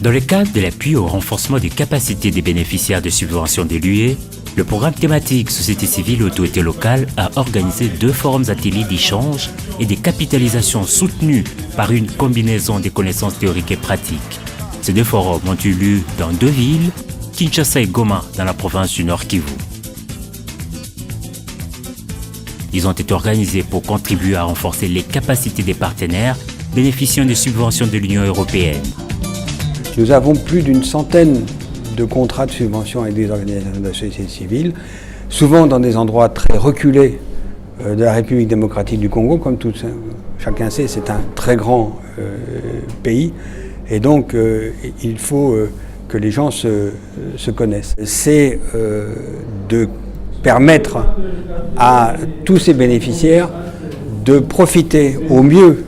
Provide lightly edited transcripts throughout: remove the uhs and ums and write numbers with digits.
Dans le cadre de l'appui au renforcement des capacités des bénéficiaires de subventions de l'UE, le programme thématique Société civile et autorité locale a organisé 2 forums ateliers d'échange et de capitalisation soutenus par une combinaison des connaissances théoriques et pratiques. Ces 2 forums ont eu lieu dans 2 villes, Kinshasa et Goma, dans la province du Nord Kivu. Ils ont été organisés pour contribuer à renforcer les capacités des partenaires bénéficiant des subventions de l'Union européenne. Nous avons plus d'une centaine de contrats de subvention avec des organisations de la société civile, souvent dans des endroits très reculés de la République démocratique du Congo. Comme chacun sait, c'est un très grand pays et donc il faut que les gens se connaissent. C'est de permettre à tous ces bénéficiaires de profiter au mieux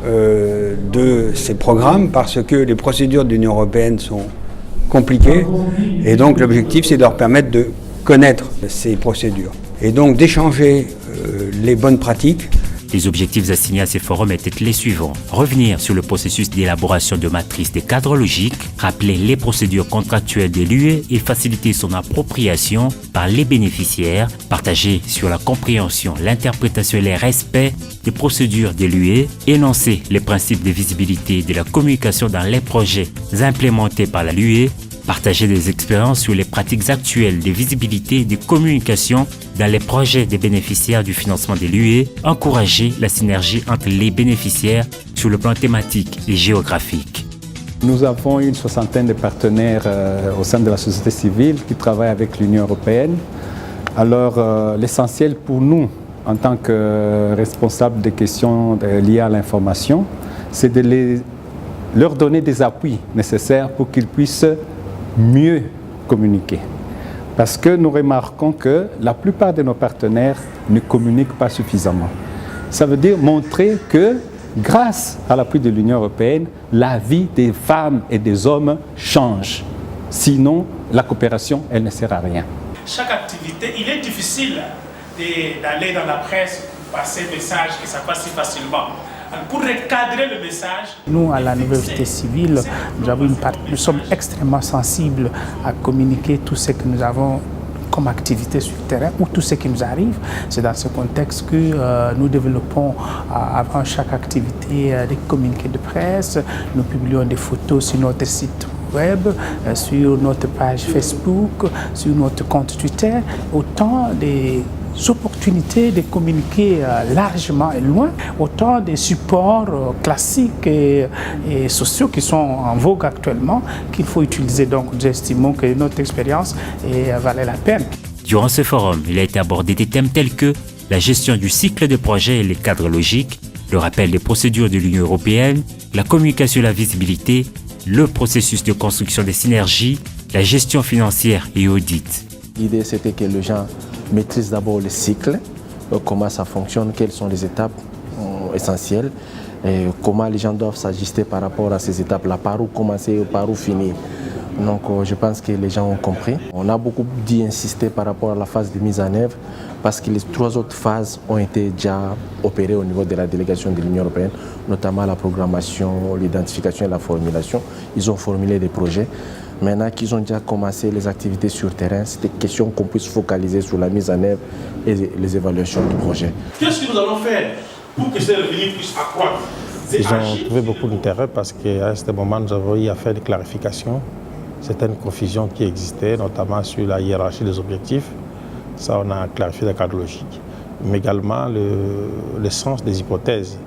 de ces programmes parce que les procédures de l'Union européenne sont compliquées et donc l'objectif c'est de leur permettre de connaître ces procédures et donc d'échanger les bonnes pratiques. Les objectifs assignés à ces forums étaient les suivants. Revenir sur le processus d'élaboration de matrices des cadres logiques, rappeler les procédures contractuelles de l'UE et faciliter son appropriation par les bénéficiaires, partager sur la compréhension, l'interprétation et le respect des procédures de l'UE, énoncer les principes de visibilité et de la communication dans les projets implémentés par la l'UE, partager des expériences sur les pratiques actuelles de visibilité et de communication dans les projets des bénéficiaires du financement de l'UE, encourager la synergie entre les bénéficiaires sur le plan thématique et géographique. Nous avons une 60aine de partenaires au sein de la société civile qui travaillent avec l'Union européenne. Alors l'essentiel pour nous, en tant que responsables des questions liées à l'information, c'est de leur donner des appuis nécessaires pour qu'ils puissent mieux communiquer. Parce que nous remarquons que la plupart de nos partenaires ne communiquent pas suffisamment. Ça veut dire montrer que grâce à l'appui de l'Union européenne, la vie des femmes et des hommes change. Sinon, la coopération, elle ne sert à rien. Chaque activité, il est difficile d'aller dans la presse pour passer un message que ça passe si facilement. Pour recadrer le message. Nous, à la nouvelle société civile, nous sommes extrêmement sensibles à communiquer tout ce que nous avons comme activité sur le terrain ou tout ce qui nous arrive. C'est dans ce contexte que nous développons avant chaque activité des communiqués de presse. Nous publions des photos sur notre site web, sur notre page Facebook, sur notre compte Twitter. Autant des opportunités de communiquer largement et loin, autant des supports classiques et sociaux qui sont en vogue actuellement qu'il faut utiliser. Donc nous estimons que notre expérience valait la peine. Durant ce forum, il a été abordé des thèmes tels que la gestion du cycle de projet et les cadres logiques, le rappel des procédures de l'Union européenne, la communication et la visibilité, le processus de construction des synergies, la gestion financière et audit. L'idée c'était que les gens maîtrisent d'abord le cycle, comment ça fonctionne, quelles sont les étapes essentielles, et comment les gens doivent s'ajuster par rapport à ces étapes-là, par où commencer et par où finir. Donc je pense que les gens ont compris. On a beaucoup insisté par rapport à la phase de mise en œuvre parce que les 3 autres phases ont été déjà opérées au niveau de la délégation de l'Union européenne, notamment la programmation, l'identification et la formulation. Ils ont formulé des projets. Maintenant qu'ils ont déjà commencé les activités sur le terrain, c'était question qu'on puisse focaliser sur la mise en œuvre et les évaluations du projet. Qu'est-ce que nous allons faire pour que ces revenus puissent accroître? Ils ont trouvé beaucoup d'intérêt parce qu'à ce moment, nous avons eu à faire des clarifications, certaines confusions qui existaient, notamment sur la hiérarchie des objectifs. Ça, on a clarifié le cadre logique. Mais également le sens des hypothèses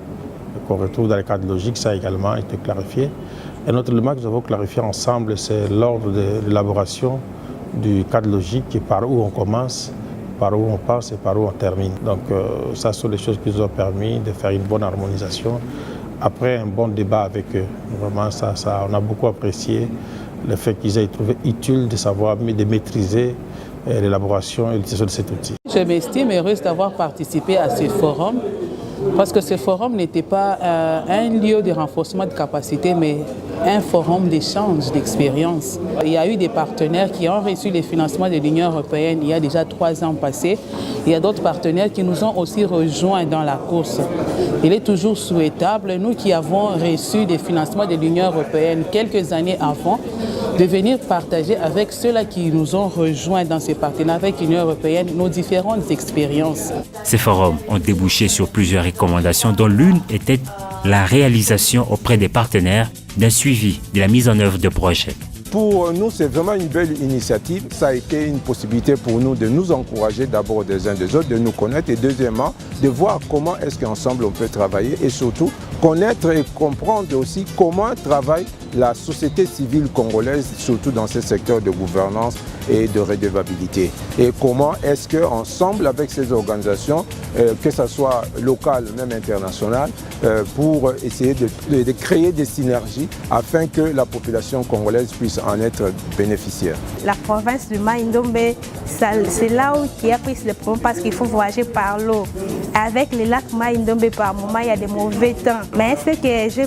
qu'on retrouve dans le cadre logique, ça a également été clarifié. Et notre élément que nous avons clarifié ensemble, c'est l'ordre de l'élaboration du cadre logique, par où on commence, par où on passe et par où on termine. Donc ça sont les choses qui nous ont permis de faire une bonne harmonisation. Après un bon débat avec eux, vraiment on a beaucoup apprécié le fait qu'ils aient trouvé utile de savoir, de maîtriser l'élaboration et l'utilisation de cet outil. Je m'estime heureuse d'avoir participé à ce forum parce que ce forum n'était pas un lieu de renforcement de capacité, mais un forum d'échange d'expériences. Il y a eu des partenaires qui ont reçu les financements de l'Union européenne il y a déjà 3 ans passés. Il y a d'autres partenaires qui nous ont aussi rejoints dans la course. Il est toujours souhaitable, nous qui avons reçu des financements de l'Union européenne quelques années avant, de venir partager avec ceux-là qui nous ont rejoints dans ces partenariats avec l'Union européenne nos différentes expériences. Ces forums ont débouché sur plusieurs recommandations dont l'une était la réalisation auprès des partenaires d'un suivi de la mise en œuvre de projets. Pour nous, c'est vraiment une belle initiative. Ça a été une possibilité pour nous de nous encourager d'abord des uns des autres, de nous connaître et deuxièmement, de voir comment est-ce qu'ensemble on peut travailler et surtout connaître et comprendre aussi comment travaille la société civile congolaise, surtout dans ce secteur de gouvernance et de redevabilité. Et comment est-ce qu'ensemble avec ces organisations, que ce soit locales, même internationales, pour essayer de créer des synergies afin que la population congolaise puisse en être bénéficiaire. La province du Mai-Ndombe, c'est là où il y a pris le problème parce qu'il faut voyager par l'eau. Avec le lac Mai-Ndombe, par moment, il y a des mauvais temps. Mais ce que j'ai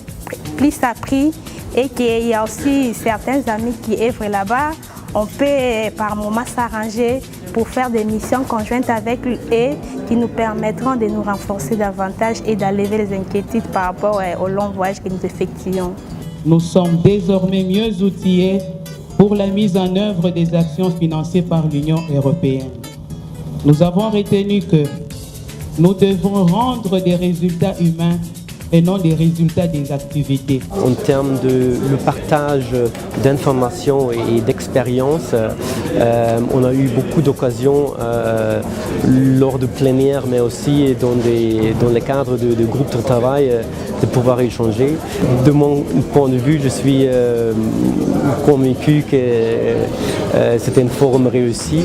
plus appris et qu'il y a aussi certains amis qui œuvrent là-bas, on peut par moment s'arranger pour faire des missions conjointes avec eux et qui nous permettront de nous renforcer davantage et d'enlever les inquiétudes par rapport au long voyage que nous effectuons. Nous sommes désormais mieux outillés pour la mise en œuvre des actions financées par l'Union européenne. Nous avons retenu que nous devons rendre des résultats humains et non des résultats des activités. En termes de le partage d'informations et d'expériences, on a eu beaucoup d'occasions lors de plénières, mais aussi dans les cadres de groupes de travail, de pouvoir échanger. De mon point de vue, je suis convaincu que c'était un forum réussi.